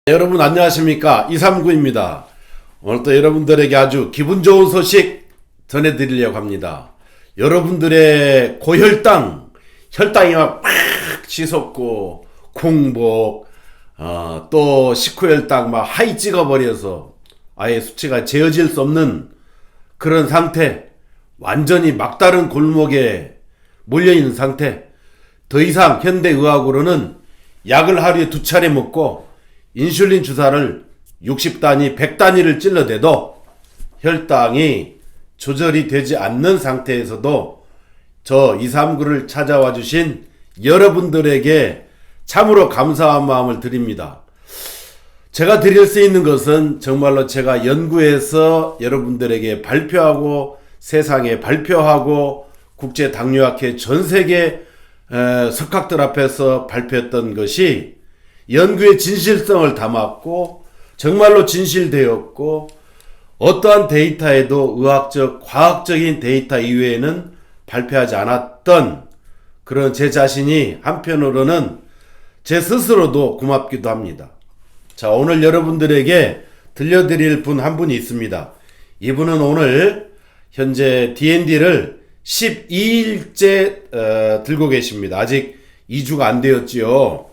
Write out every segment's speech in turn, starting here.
여러분 안녕하십니까, 239입니다. 오늘 또 여러분들에게 아주 기분 좋은 소식 전해드리려고 합니다. 여러분들의 고혈당, 혈당이 막 치솟고 공복, 또 식후혈당 막 하이 찍어버려서 아예 수치가 재어질 수 없는 그런 상태, 완전히 막다른 골목에 몰려있는 상태. 더 이상 현대의학으로는 약을 하루에 2차례 먹고 인슐린 주사를 60단위, 100단위를 찔러대도 혈당이 조절이 되지 않는 상태에서도 저 239를 찾아와 주신 여러분들에게 참으로 감사한 마음을 드립니다. 제가 드릴 수 있는 것은 정말로 제가 연구해서 여러분들에게 발표하고 세상에 발표하고 국제당뇨학회 전세계 석학들 앞에서 발표했던 것이 연구의 진실성을 담았고 정말로 진실되었고 어떠한 데이터에도 의학적, 과학적인 데이터 이외에는 발표하지 않았던 그런 제 자신이 한편으로는 제 스스로도 고맙기도 합니다. 자, 오늘 여러분들에게 들려드릴 분 한 분이 있습니다. 이분은 오늘 현재 DND를 12일째 들고 계십니다. 아직 2주가 안 되었지요.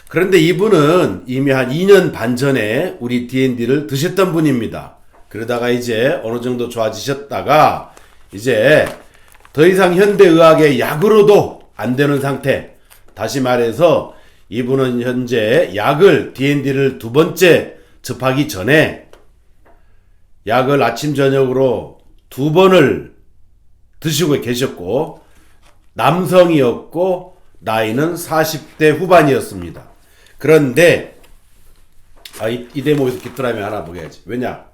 그런데 이분은 이미 한 2년 반 전에 우리 DND를 드셨던 분입니다. 그러다가 이제 어느 정도 좋아지셨다가 이제 더 이상 현대의학의 약으로도 안 되는 상태. 다시 말해서 이분은 현재 약을 DND를 2번째 접하기 전에 약을 아침 저녁으로 2번을 드시고 계셨고 남성이었고 나이는 40대 후반이었습니다. 그런데 이 대목에서 귀뚜라미 하나 보게야지. 왜냐?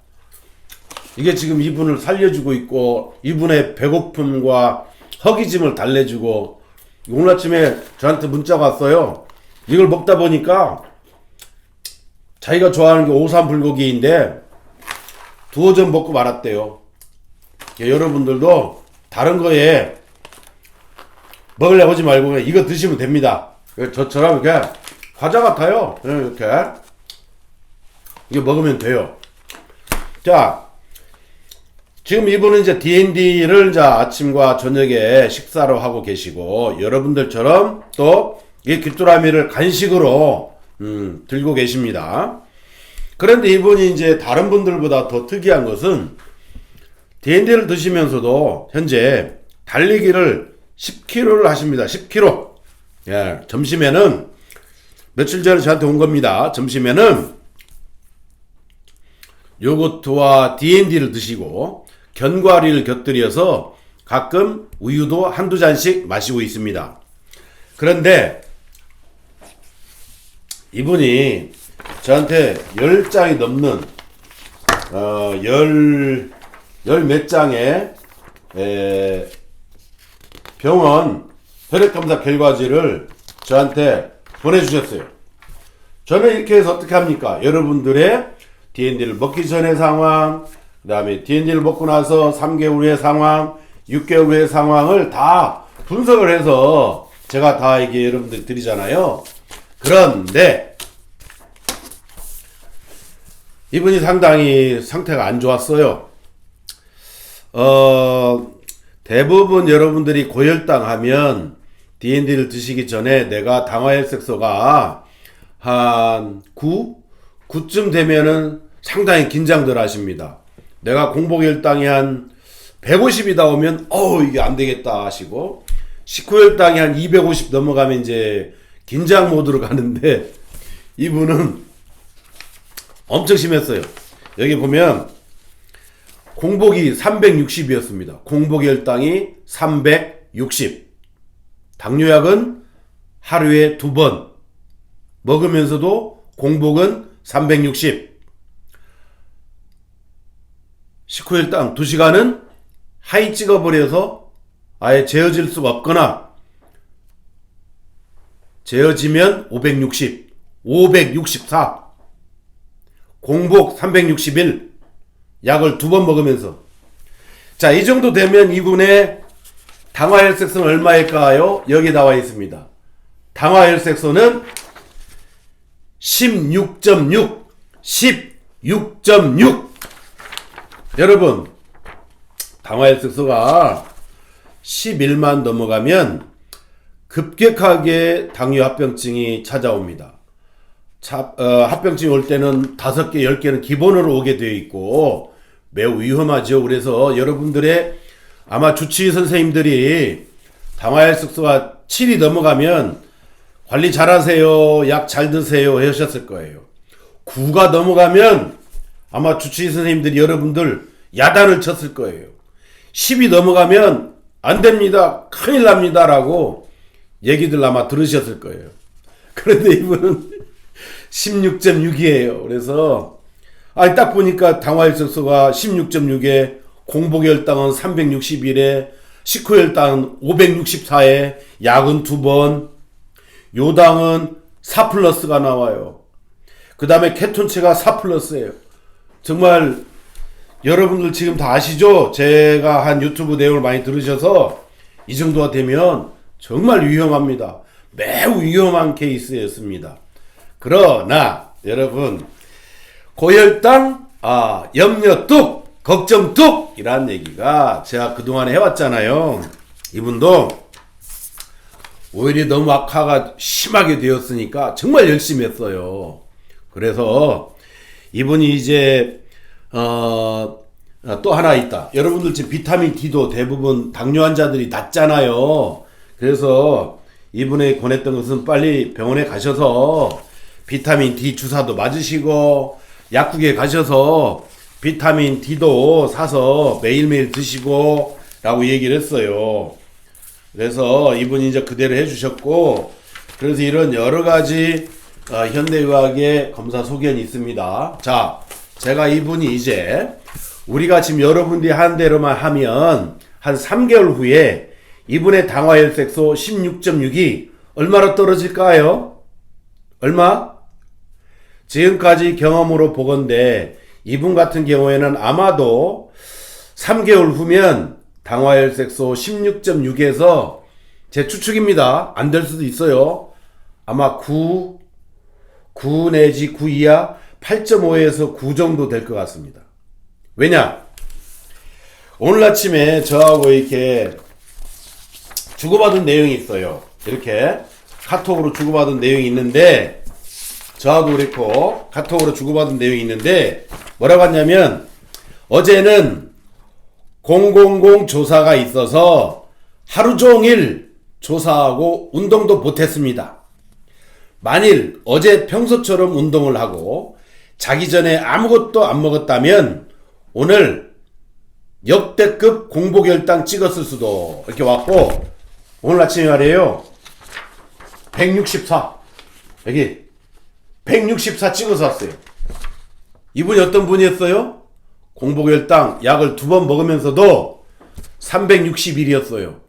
이게 지금 이분을 살려주고 있고 이분의 배고픔과 허기짐을 달래주고 오늘 아침에 저한테 문자가 왔어요. 이걸 먹다 보니까 자기가 좋아하는 게 오삼 불고기인데 2호점 먹고 말았대요. 여러분들도 다른 거에 먹으려고 하지 말고 이거 드시면 됩니다. 저처럼 이렇게 과자 같아요. 이렇게 이거 먹으면 돼요. 자, 지금 이분은 이제 DND를 아침과 저녁에 식사로 하고 계시고 여러분들처럼 또 이 귀뚜라미를 간식으로 들고 계십니다. 그런데 이분이 이제 다른 분들보다 더 특이한 것은 DND를 드시면서도 현재 달리기를 10km를 하십니다. 10km. 예, 점심에는 며칠 전에 저한테 온 겁니다. 점심에는 요거트와 DND를 드시고 견과류를 곁들여서 가끔 우유도 한두 잔씩 마시고 있습니다. 그런데 이분이 저한테 10장이 넘는 열 몇 장의 병원 혈액검사 결과지를 저한테 보내주셨어요. 저는 이렇게 해서 어떻게 합니까? 여러분들의 DND를 먹기 전의 상황, 그 다음에 DND를 먹고 나서 3개월 후의 상황, 6개월 후의 상황을 다 분석을 해서 제가 다 이게 여러분들 드리잖아요. 그런데 이분이 상당히 상태가 안 좋았어요. 대부분 여러분들이 고혈당 하면 DND를 드시기 전에 내가 당화혈색소가 한 9쯤 되면은 상당히 긴장들 하십니다. 내가 공복혈당이 한 150이 나오면 이게 안 되겠다 하시고 식후혈당이 한 250 넘어가면 이제 긴장 모드로 가는데 이분은 엄청 심했어요. 여기 보면 공복이 360이었습니다. 공복혈당이 360. 당뇨약은 하루에 2번 먹으면서도 공복은 360. 식후혈당 2시간은 하이 찍어버려서 아예 재어질 수가 없거나 재어지면 560, 564, 공복 361, 약을 2번 먹으면서. 자, 이 정도 되면 이분의 당화혈색소는 얼마일까요? 여기 나와 있습니다. 당화혈색소는 16.6, 16.6. 여러분, 당화혈색소가 11만 넘어가면 급격하게 당뇨 합병증이 찾아옵니다. 합병증이 올 때는 5개, 10개는 기본으로 오게 되어 있고 매우 위험하죠. 그래서 여러분들의 아마 주치의 선생님들이 당화혈색소가 7이 넘어가면 관리 잘하세요, 약 잘 드세요 하셨을 거예요. 9가 넘어가면 아마 주치의 선생님들이 여러분들 야단을 쳤을 거예요. 10이 넘어가면 안 됩니다, 큰일 납니다 라고 얘기들 아마 들으셨을 거예요. 그런데 이분은 16.6이에요. 그래서 딱 보니까 당화혈색소가 16.6에 공복혈당은 361에 식후혈당은 564에 약은 2번, 요당은 4 플러스가 나와요. 그 다음에 케톤체가 4 플러스예요. 정말 여러분들 지금 다 아시죠? 제가 한 유튜브 내용을 많이 들으셔서 이 정도가 되면 정말 위험합니다. 매우 위험한 케이스였습니다. 그러나 여러분, 고혈당, 염려 뚝, 걱정 뚝 이란 얘기가 제가 그동안 해왔잖아요. 이분도 오히려 너무 악화가 심하게 되었으니까 정말 열심히 했어요. 그래서 이분이 이제 또 하나 있다. 여러분들 지금 비타민 D도 대부분 당뇨 환자들이 낮잖아요. 그래서 이분이 권했던 것은 빨리 병원에 가셔서 비타민 D 주사도 맞으시고 약국에 가셔서 비타민 D도 사서 매일매일 드시고 라고 얘기를 했어요. 그래서 이분이 이제 그대로 해주셨고, 그래서 이런 여러가지 현대의학의 검사 소견이 있습니다. 자, 제가 이분이 이제 우리가 지금 여러분들이 한 대로만 하면 한 3개월 후에 이분의 당화혈색소 16.6이 얼마로 떨어질까요? 얼마? 지금까지 경험으로 보건대 이분 같은 경우에는 아마도 3개월 후면 당화혈색소 16.6에서 제 추측입니다. 안 될 수도 있어요. 아마 9 내지 9 이하 8.5에서 9 정도 될 것 같습니다. 왜냐? 오늘 아침에 저하고 이렇게 주고받은 내용이 있어요. 이렇게 카톡으로 주고받은 내용이 있는데, 저하고 그랬고 카톡으로 주고받은 내용이 있는데 뭐라고 하냐면, 어제는 000 조사가 있어서 하루 종일 조사하고 운동도 못했습니다. 만일 어제 평소처럼 운동을 하고 자기 전에 아무것도 안 먹었다면 오늘 역대급 공복혈당 찍었을 수도. 이렇게 왔고, 오늘 아침에 말이에요, 164 여기 164 찍어서 왔어요. 이분이 어떤 분이었어요? 공복혈당 약을 2번 먹으면서도 361이었어요.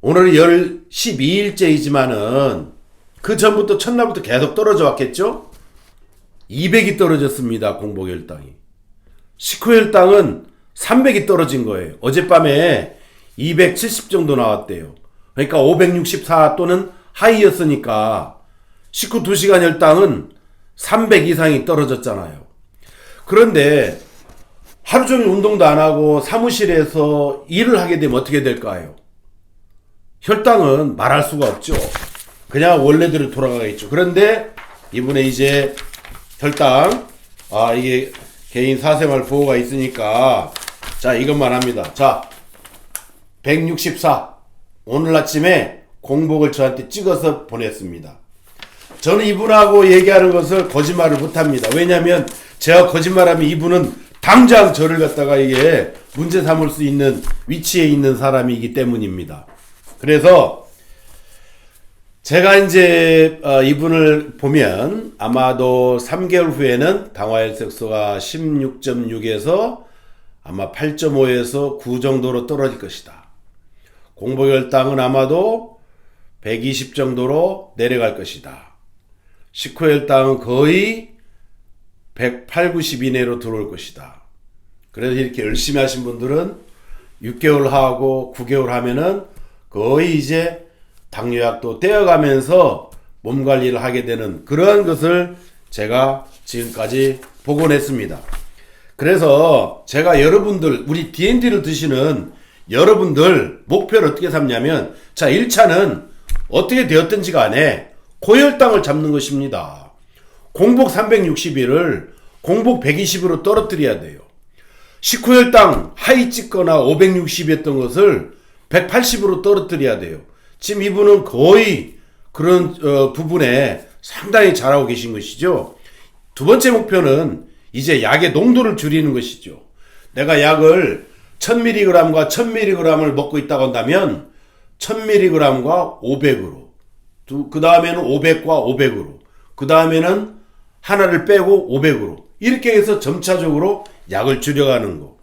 오늘은 12일째이지만은 그 전부터 첫날부터 계속 떨어져 왔겠죠? 200이 떨어졌습니다. 공복혈당이. 식후혈당은 300이 떨어진 거예요. 어젯밤에 270 정도 나왔대요. 그러니까 564 또는 하이였으니까 식후 2시간 혈당은 300 이상이 떨어졌잖아요. 그런데 하루 종일 운동도 안 하고 사무실에서 일을 하게 되면 어떻게 될까요? 혈당은 말할 수가 없죠. 그냥 원래대로 돌아가겠죠. 그런데 이분의 이제 혈당, 이게 개인 사생활 보호가 있으니까 자, 이것만 합니다. 자, 164 오늘 아침에 공복을 저한테 찍어서 보냈습니다. 저는 이분하고 얘기하는 것을 거짓말을 못합니다. 왜냐하면 제가 거짓말하면 이분은 당장 저를 갖다가 이게 문제 삼을 수 있는 위치에 있는 사람이기 때문입니다. 그래서 제가 이제 이분을 보면 아마도 3개월 후에는 당화혈색소가 16.6에서 아마 8.5에서 9 정도로 떨어질 것이다. 공복혈당은 아마도 120 정도로 내려갈 것이다. 식후혈당은 거의 108, 90 이내로 들어올 것이다. 그래서 이렇게 열심히 하신 분들은 6개월 하고 9개월 하면은 거의 이제 당뇨약도 떼어가면서 몸 관리를 하게 되는 그러한 것을 제가 지금까지 복원했습니다. 그래서 제가 여러분들, 우리 D&D를 드시는 여러분들 목표를 어떻게 삼냐면, 자, 1차는 어떻게 되었든지 간에 고혈당을 잡는 것입니다. 공복 360일을 공복 120으로 떨어뜨려야 돼요. 식후혈당 하이 찍거나 560이었던 것을 180으로 떨어뜨려야 돼요. 지금 이분은 거의 그런 부분에 상당히 잘하고 계신 것이죠. 두 번째 목표는 이제 약의 농도를 줄이는 것이죠. 내가 약을 1000mg과 1000mg을 먹고 있다고 한다면 1000mg과 500으로, 그 다음에는 500과 500으로, 그 다음에는 하나를 빼고 500으로, 이렇게 해서 점차적으로 약을 줄여가는 거.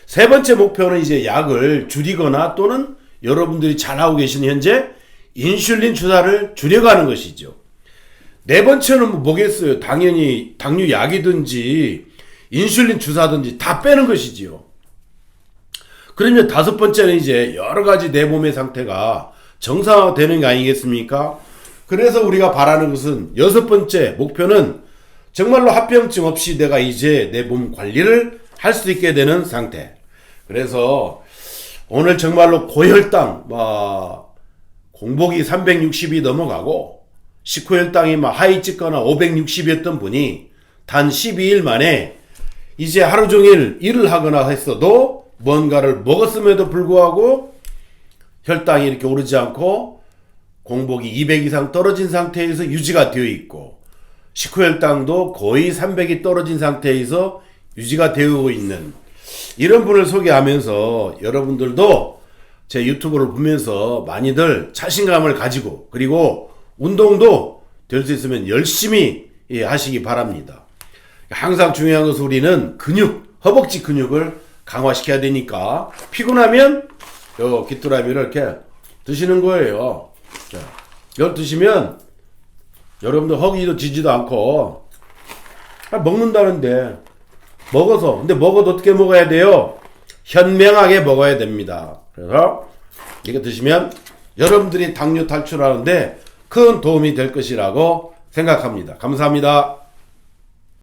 세 번째 목표는 이제 약을 줄이거나 또는 여러분들이 잘하고 계신 현재 인슐린 주사를 줄여가는 것이죠. 네 번째는 뭐겠어요? 당연히 당뇨 약이든지 인슐린 주사든지 다 빼는 것이지요. 그러면 다섯 번째는 이제 여러 가지 내 몸의 상태가 정상화되는 게 아니겠습니까? 그래서 우리가 바라는 것은 여섯 번째 목표는 정말로 합병증 없이 내가 이제 내 몸 관리를 할 수 있게 되는 상태. 그래서 오늘 정말로 고혈당, 공복이 360이 넘어가고 식후혈당이 하이 찍거나 560이었던 분이 단 12일 만에 이제 하루 종일 일을 하거나 했어도 뭔가를 먹었음에도 불구하고 혈당이 이렇게 오르지 않고 공복이 200 이상 떨어진 상태에서 유지가 되어 있고 식후혈당도 거의 300이 떨어진 상태에서 유지가 되고 있는 이런 분을 소개하면서 여러분들도 제 유튜브를 보면서 많이들 자신감을 가지고 그리고 운동도 될 수 있으면 열심히 하시기 바랍니다. 항상 중요한 것은 우리는 근육, 허벅지 근육을 강화시켜야 되니까 피곤하면 요 귀뚜라미를 이렇게 드시는 거예요. 자, 이걸 드시면 여러분들 허기도 지지도 않고 먹는다는데 먹어서, 근데 먹어도 어떻게 먹어야 돼요? 현명하게 먹어야 됩니다. 그래서 이거 드시면 여러분들이 당뇨 탈출하는데 큰 도움이 될 것이라고 생각합니다. 감사합니다.